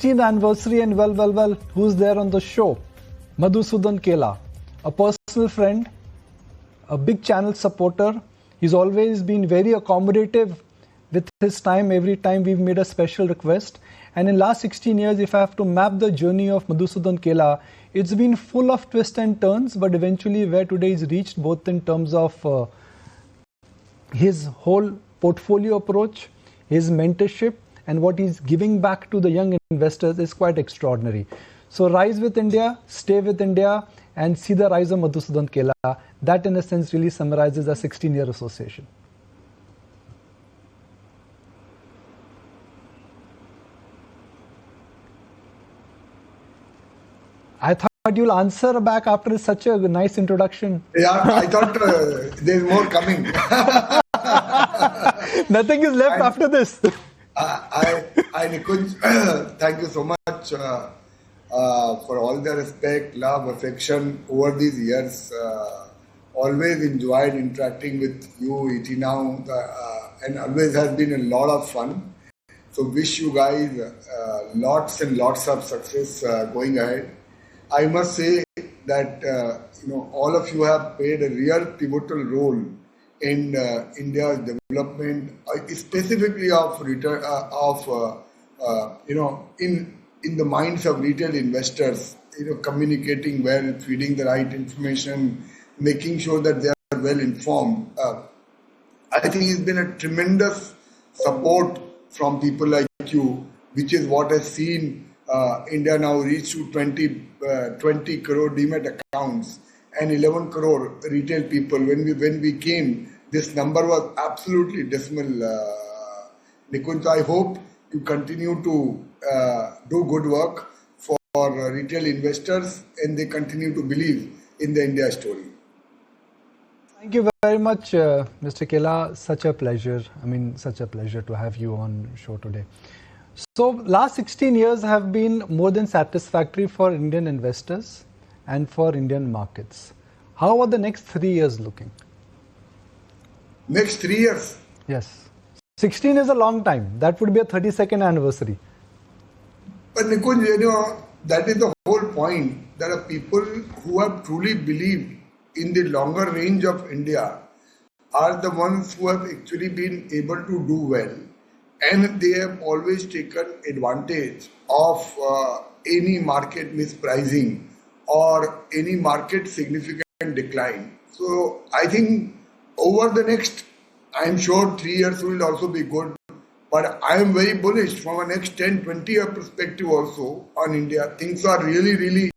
16th anniversary, and well, who's there on the show? Madhusudan Kela, a personal friend, a big channel supporter. He's always been very accommodative with his time every time we've made a special request. And in last 16 years, if I have to map the journey of Madhusudan Kela, it's been full of twists and turns, but eventually where today is reached, both in terms of his whole portfolio approach, his mentorship, and what he's giving back to the young investors is quite extraordinary. So rise with India, stay with India, and see the rise of Madhusudan Kela. That in a sense really summarizes a 16-year association. I thought you'll answer back after such a nice introduction. Yeah, I thought there's more coming. Nothing is left after this. Nikunj, thank you so much for all the respect, love, affection over these years. Always enjoyed interacting with you, ET Now, and always has been a lot of fun. So wish you guys lots and lots of success going ahead. I must say that all of you have played a real pivotal role in India's development, specifically of return in the minds of retail investors. Communicating well, feeding the right information, making sure that they are well informed. I think it's been a tremendous support from people like you, which is what has seen India now reach to 20 crore demat accounts and 11 crore retail people. When we came, this number was absolutely decimal. Nikunj, I hope you continue to do good work for retail investors and they continue to believe in the India story. Thank you very much, Mr. Kela. Such a pleasure. Such a pleasure to have you on show today. So last 16 years have been more than satisfactory for Indian investors and for Indian markets. How are the next 3 years looking? Next 3 years? Yes. 16 is a long time. That would be a 32nd anniversary. But Nikunj, that is the whole point. There are people who have truly believed in the longer range of India are the ones who have actually been able to do well. And they have always taken advantage of any market mispricing or any market significant decline. So I think over the next, I'm sure 3 years will also be good. But I am very bullish from a next 10, 20 year perspective also on India. Things are really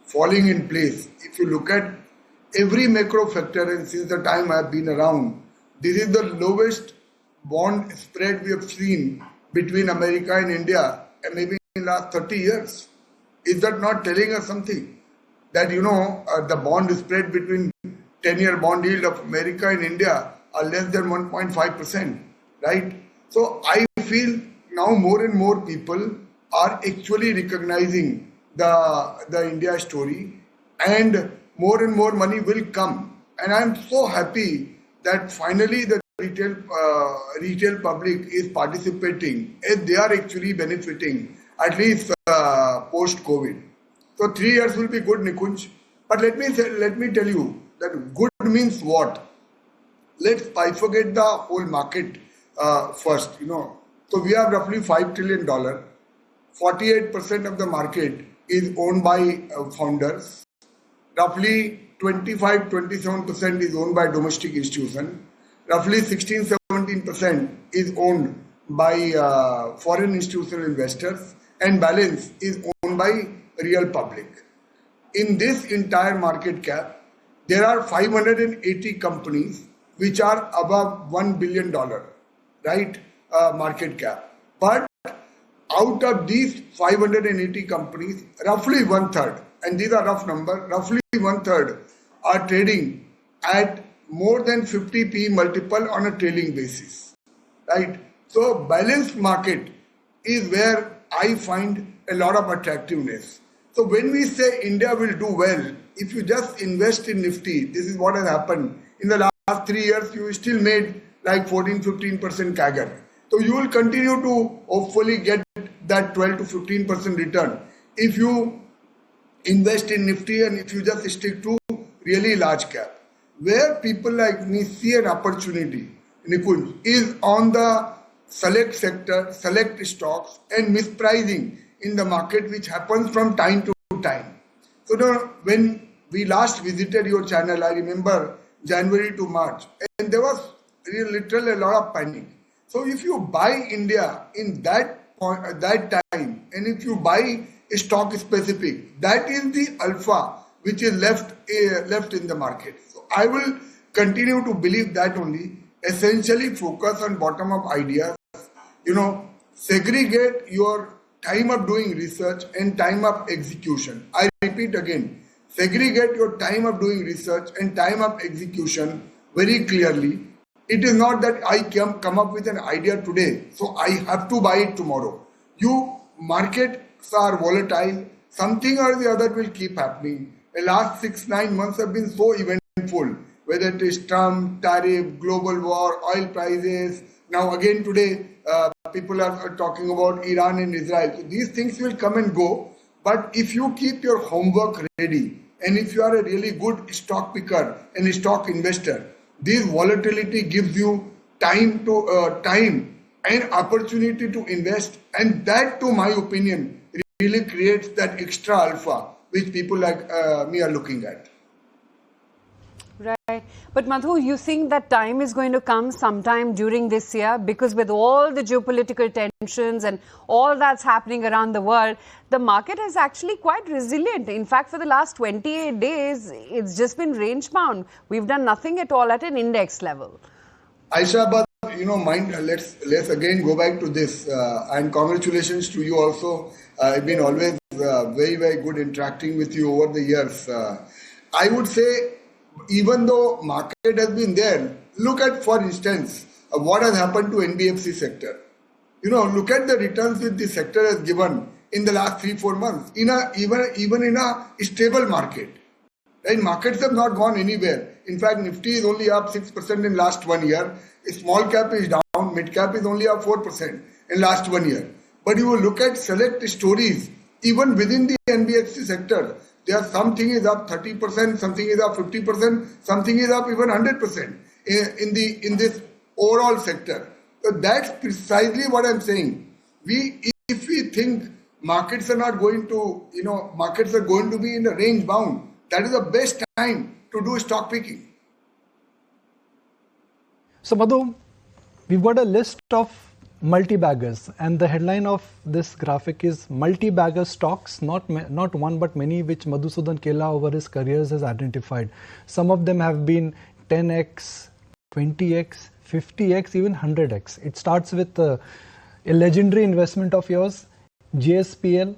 falling in place. If you look at every macro factor, and since the time I have been around, this is the lowest bond spread we have seen between America and India, and maybe in the last 30 years. Is that not telling us something? That, the bond spread between 10-year bond yield of America and India are less than 1.5%, right? So I feel now more and more people are actually recognizing the India story, and more money will come. And I'm so happy that finally the retail public is participating and they are actually benefiting, at least post-COVID. So 3 years will be good, Nikunj. But let me tell you that good means what? Let's bifurcate the whole market first. So we have roughly $5 trillion. 48% of the market is owned by founders. Roughly 27% is owned by domestic institutions. Roughly 16-17% is owned by foreign institutional investors, and balance is owned by real public. In this entire market cap, there are 580 companies which are above $1 billion, right, market cap. But out of these 580 companies, roughly 1/3, and these are rough numbers, roughly 1/3 are trading at more than 50 P multiple on a trailing basis, right? So balanced market is where I find a lot of attractiveness. So when we say India will do well, if you just invest in Nifty, this is what has happened. In the last 3 years, you still made like 14-15% CAGR. So you will continue to hopefully get that 12 to 15% return if you invest in Nifty and if you just stick to really large cap. Where people like me see an opportunity, Nikunj, is on the select sector, select stocks and mispricing in the market, which happens from time to time. So when we last visited your channel, I remember January to March, and there was literally a lot of panic. So if you buy India in that point, at that time, and if you buy a stock specific, that is the alpha which is left in the market. So I will continue to believe that only. Essentially focus on bottom up ideas. Segregate your time of doing research and time of execution. I repeat again, segregate your time of doing research and time of execution very clearly. It is not that I come up with an idea today, so I have to buy it tomorrow. Markets are volatile. Something or the other will keep happening. The last 6-9 months have been so eventful, whether it is Trump, tariff, global war, oil prices. Now again today, people are talking about Iran and Israel. So these things will come and go. But if you keep your homework ready, and if you are a really good stock picker and a stock investor, this volatility gives you time and opportunity to invest, and that, to my opinion, really creates that extra alpha which people like me are looking at. Right. But Madhu, you think that time is going to come sometime during this year? Because with all the geopolitical tensions and all that's happening around the world, the market is actually quite resilient. In fact, for the last 28 days, it's just been range bound. We've done nothing at all at an index level. Aisha, but let's again go back to this. And congratulations to you also. I've been always very, very good interacting with you over the years. I would say, even though market has been there, look at, for instance, what has happened to NBFC sector. Look at the returns that the sector has given in the last 3-4 months, even in a stable market. Right? Markets have not gone anywhere. In fact, Nifty is only up 6% in last 1 year. Small cap is down, mid cap is only up 4% in last 1 year. But you will look at select stories, even within the NBFC sector. There are something is up 30%, something is up 50%, something is up even 100% in this overall sector. So that's precisely what I'm saying. If we think markets are not going to, markets are going to be in a range bound, that is the best time to do stock picking. So Madhu, we've got a list of multi-baggers, and the headline of this graphic is multi-bagger stocks, not one but many, which Madhusudan Kela over his careers has identified. Some of them have been 10x, 20x, 50x, even 100x. It starts with a legendary investment of yours, JSPL,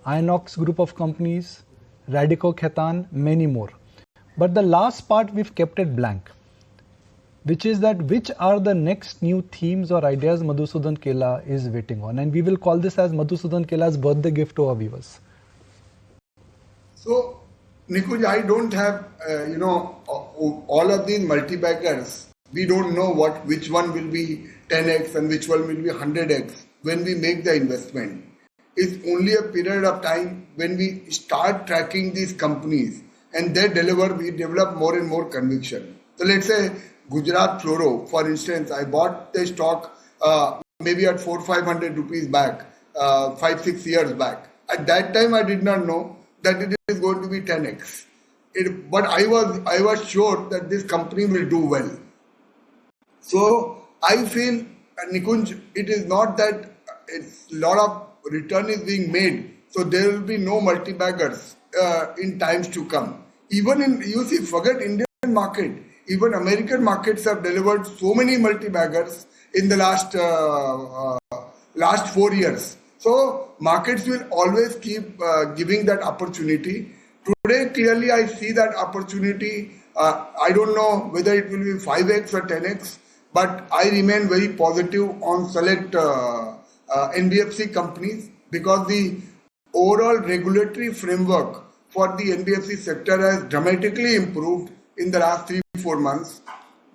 Inox group of companies, Radico Khaitan, many more. But the last part we've kept it blank, which is that which are the next new themes or ideas Madhusudan Kela is waiting on. And we will call this as Madhusudan Kela's birthday gift to our viewers. So, Nikunj, I don't have, all of these multi-baggers. We don't know which one will be 10x and which one will be 100x when we make the investment. It's only a period of time when we start tracking these companies and they deliver, we develop more and more conviction. So let's say Gujarat Fluoro, for instance, I bought the stock maybe at 400-500 rupees back, 5-6 years back. At that time, I did not know that it is going to be 10x. But I was sure that this company will do well. So I feel, Nikunj, it is not that it's a lot of return is being made, so there will be no multi-baggers in times to come. Even forget Indian market, even American markets have delivered so many multi-baggers in the last 4 years. So markets will always keep giving that opportunity. Today, clearly, I see that opportunity. I don't know whether it will be 5x or 10x, but I remain very positive on select NBFC companies because the overall regulatory framework for the NBFC sector has dramatically improved in the last 3-4 months.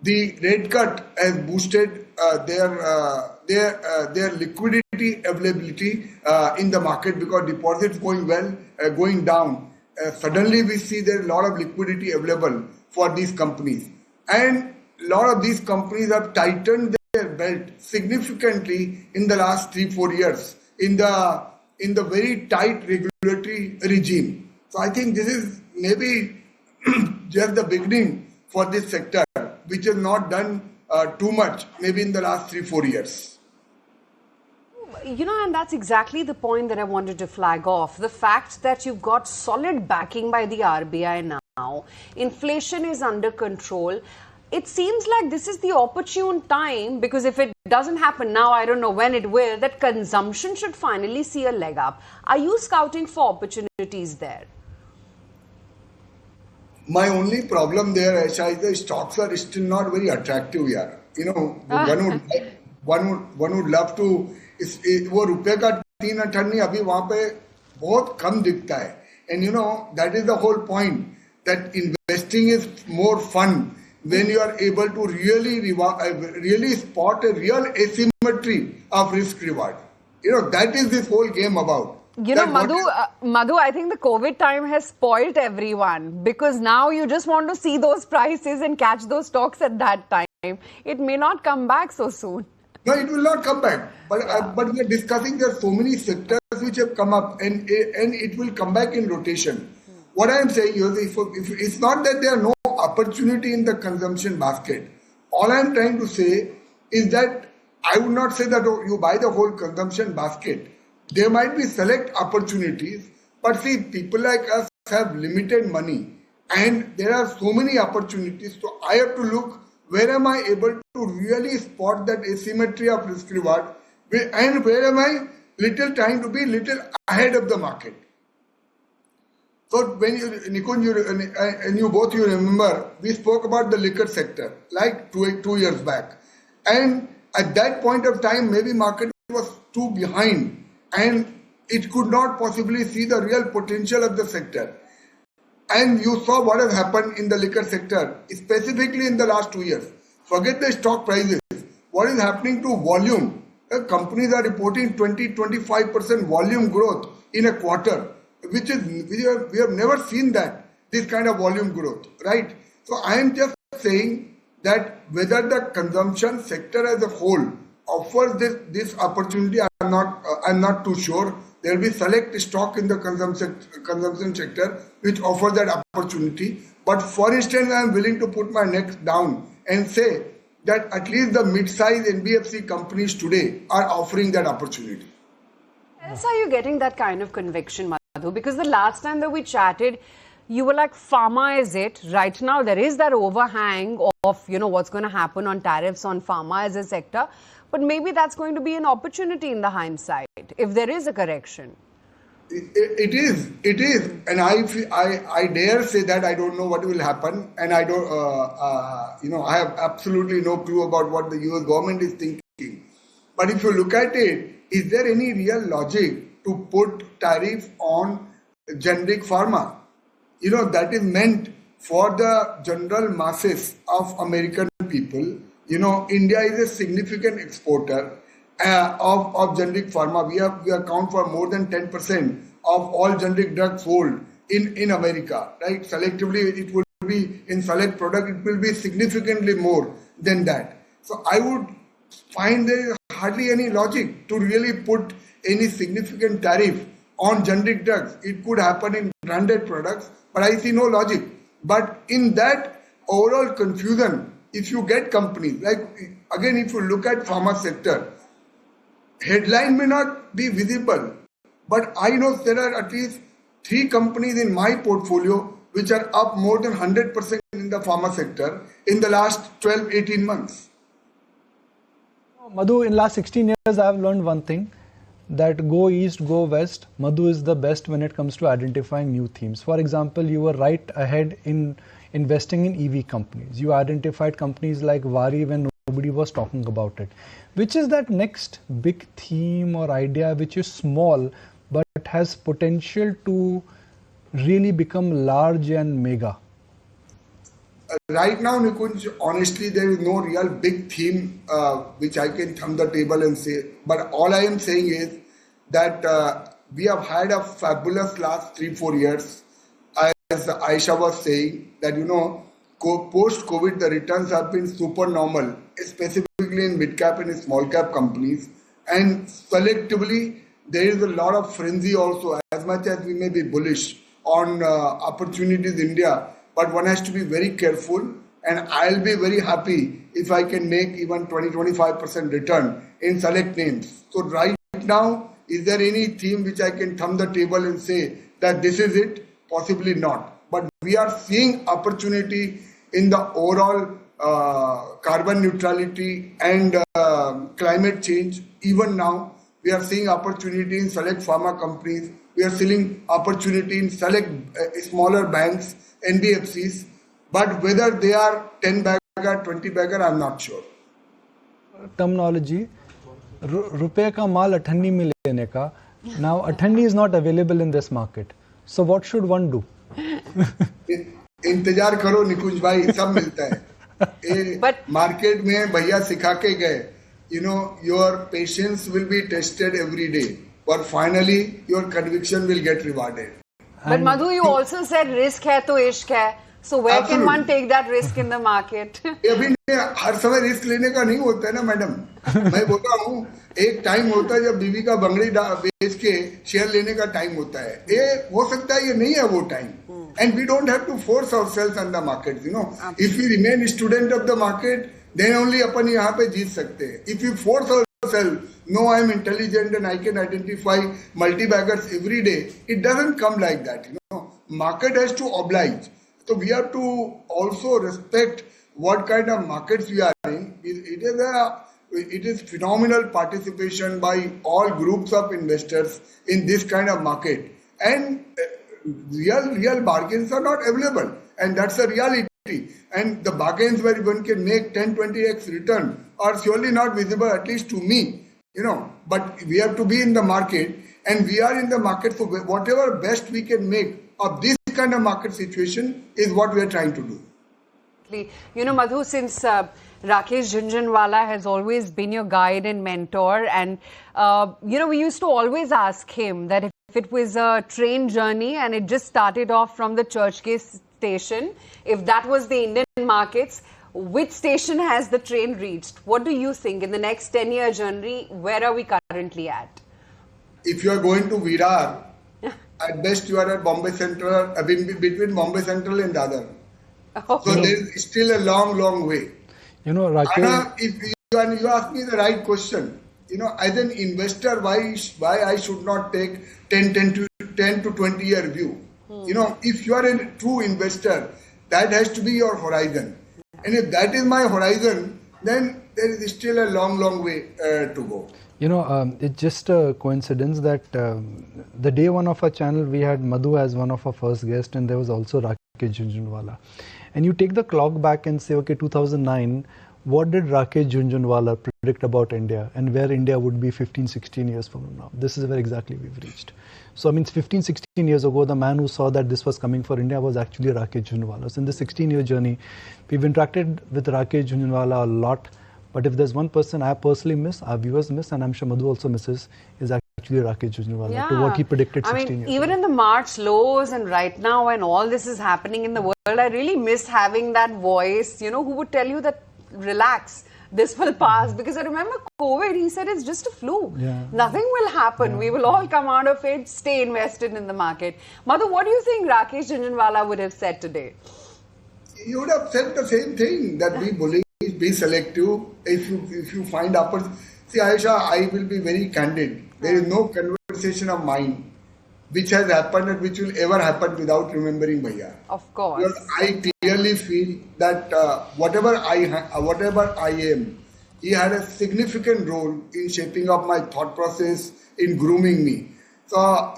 The rate cut has boosted their liquidity availability in the market, because deposits going down. Suddenly we see there is a lot of liquidity available for these companies, and a lot of these companies have tightened their belt significantly in the last 3-4 years in the very tight regulatory regime. So I think this is maybe just the beginning for this sector, which has not done too much maybe in the last 3-4 years. You know, and that's exactly the point that I wanted to flag off. The fact that you've got solid backing by the RBI now, inflation is under control. It seems like this is the opportune time, because if it doesn't happen now, I don't know when it will, that consumption should finally see a leg up. Are you scouting for opportunities there? My only problem there, Aisha, is the stocks are still not very attractive here. You know, one would love to. वो रुपए का 3 अठन्नी अभी वहाँ पे बहुत कम दिखता है, and you know that is the whole point, that investing is more fun when you are able to really spot a real asymmetry of risk reward. You know, that is this whole game about. You know, Madhu, I think the COVID time has spoilt everyone, because now you just want to see those prices and catch those stocks at that time. It may not come back so soon. No, it will not come back. But we are discussing there are so many sectors which have come up, and it will come back in rotation. What I am saying is, if it's not that there are no opportunity in the consumption basket. All I am trying to say is that I would not say that you buy the whole consumption basket. There might be select opportunities, but see, people like us have limited money, and there are so many opportunities. So I have to look, where am I able to really spot that asymmetry of risk reward, and where am I trying to be little ahead of the market. So when Nikunj, and you both, you remember, we spoke about the liquor sector like 2 years back, and at that point of time, maybe market was too behind, and it could not possibly see the real potential of the sector. And you saw what has happened in the liquor sector, specifically in the last 2 years. Forget the stock prices. What is happening to volume? Companies are reporting 20-25% volume growth in a quarter, which is we have never seen this kind of volume growth, right? So I am just saying that whether the consumption sector as a whole offers this opportunity, I'm not too sure. There will be select stock in the consumption sector which offers that opportunity. But for instance, I am willing to put my neck down and say that at least the mid-size NBFC companies today are offering that opportunity. Else are you getting that kind of conviction, Madhu? Because the last time that we chatted, you were like, pharma is it. Right now, there is that overhang of, you know, what's going to happen on tariffs on pharma as a sector. But maybe that's going to be an opportunity in the hindsight, if there is a correction. It is. And I dare say that I don't know what will happen. And I don't, I have absolutely no clue about what the US government is thinking. But if you look at it, is there any real logic to put tariff on generic pharma? You know, that is meant for the general masses of American people. You know, India is a significant exporter of generic pharma. We account for more than 10% of all generic drugs sold in America, right? Selectively, it will be in select product, it will be significantly more than that. So I would find there is hardly any logic to really put any significant tariff on generic drugs. It could happen in branded products, but I see no logic. But in that overall confusion, if you get companies, like again, if you look at pharma sector, headline may not be visible, but I know there are at least 3 companies in my portfolio which are up more than 100% in the pharma sector in the last 12-18 months. Madhu, in last 16 years, I have learned one thing, that go east, go west. Madhu is the best when it comes to identifying new themes. For example, you were right ahead in investing in EV companies. You identified companies like Vari when nobody was talking about it. Which is that next big theme or idea which is small but has potential to really become large and mega? right now, Nikunj, honestly, there is no real big theme which I can thumb the table and say. But all I am saying is that we have had a fabulous last 3-4 years. As Aisha was saying, that post-COVID, the returns have been super normal, specifically in mid-cap and small-cap companies. And selectively, there is a lot of frenzy also, as much as we may be bullish on opportunities in India. But one has to be very careful, and I'll be very happy if I can make even 20-25% return in select names. So right now, is there any theme which I can thumb the table and say that this is it? Possibly not. But we are seeing opportunity in the overall carbon neutrality and climate change. Even now, we are seeing opportunity in select pharma companies. We are seeing opportunity in select smaller banks, NBFCs. But whether they are 10 bagger, 20 bagger, I'm not sure. Terminology, रुपए का माल अठन्नी में लेने का. Now अठन्नी is not available in this market. So what should one do? इंतजार करो निकुंज भाई, सब मिलता है. But मार्केट में भैया सिखा के गए, your patience will be tested every day, but finally your conviction will get rewarded. But Madhu, you also said risk hai to ishq hai. So where can one take that risk in the market? अभी हर समय risk लेने का नहीं होता है ना madam. मैं बोलता हूँ एक टाइम होता है जब बीवी का बंगड़ी बेच के शेयर लेने का टाइम होता है. ये हो सकता है ये नहीं है वो time. And we don't have to force ourselves on the market. If we remain student of the market, then only अपन यहाँ पे जीत सकते हैं. If we force ourselves, no, I am intelligent and I can identify multibaggers every day. It doesn't come like that. Market has to oblige. So we have to also respect what kind of markets we are in. It is phenomenal participation by all groups of investors in this kind of market. And real bargains are not available. And that's the reality. And the bargains where one can make 10-20x return are surely not visible, at least to me. But we have to be in the market, and we are in the market for whatever best we can make of this kind of market situation is what we are trying to do. Madhu, since Rakesh Jhunjhunwala has always been your guide and mentor, and we used to always ask him that if it was a train journey and it just started off from the Churchgate station, if that was the Indian markets, which station has the train reached? What do you think in the next 10-year journey? Where are we currently at? If you are going to Virar, at best you are at Bombay Central, between Bombay Central and Dadar. Okay. So there is still a long way. Rakesh, Anna, if you ask me the right question, as an investor, why I should not take 10 to 20 year view? If you are a true investor, that has to be your horizon. And if that is my horizon, then there is still a long way to go. It's just a coincidence that the day one of our channel, we had Madhu as one of our first guests, and there was also Rakesh Jhunjhunwala. And you take the clock back and say, okay, 2009, what did Rakesh Jhunjhunwala predict about India and where India would be 15-16 years from now? This is where exactly we've reached. So, 15-16 years ago, the man who saw that this was coming for India was actually Rakesh Jhunjhunwala. So, in the 16-year journey, we've interacted with Rakesh Jhunjhunwala a lot. But if there's one person I personally miss, our viewers miss, and I'm sure Madhu also misses, is actually Rakesh Jhunjhunwala, to what he predicted 16 years even ago. in the March lows and right now when all this is happening in the world, I really miss having that voice, who would tell you that, relax, this will pass. Because I remember COVID, he said it's just a flu. Yeah. Nothing will happen. We will all come out of it, stay invested in the market. Madhu, what do you think Rakesh Jhunjhunwala would have said today? He would have said the same thing, that be bullish, be selective. If you find opportunity. See, Aisha, I will be very candid. There is no conversation of mine which has happened and which will ever happen without remembering Bhaiya. Of course. Because I clearly feel that whatever I am, he had a significant role in shaping up my thought process, in grooming me. So a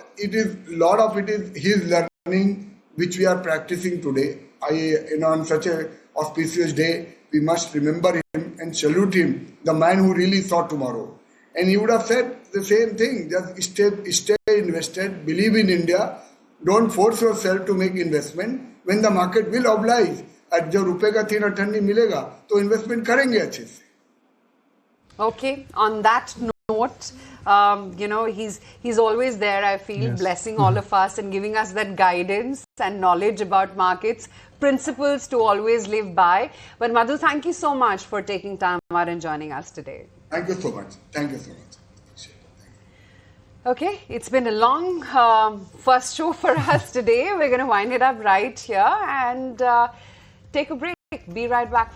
lot of it is his learning, which we are practicing today. On such a auspicious day, we must remember him and salute him, the man who really saw tomorrow. And he would have said the same thing, just stay invested, believe in India, don't force yourself to make investment when the market will oblige. और जब रुपए का 3 अठन्नी मिलेगा तो investment करेंगे अच्छे से. Okay, on that note, you know, he's always there, I feel, Yes. blessing all of us and giving us that guidance and knowledge about markets, principles to always live by. But Madhu, thank you so much for taking time out and joining us today. Thank you so much. Thank you so much. Appreciate it. Thank you. Okay, it's been a long first show for us today. We're going to wind it up right here and take a break. Be right back.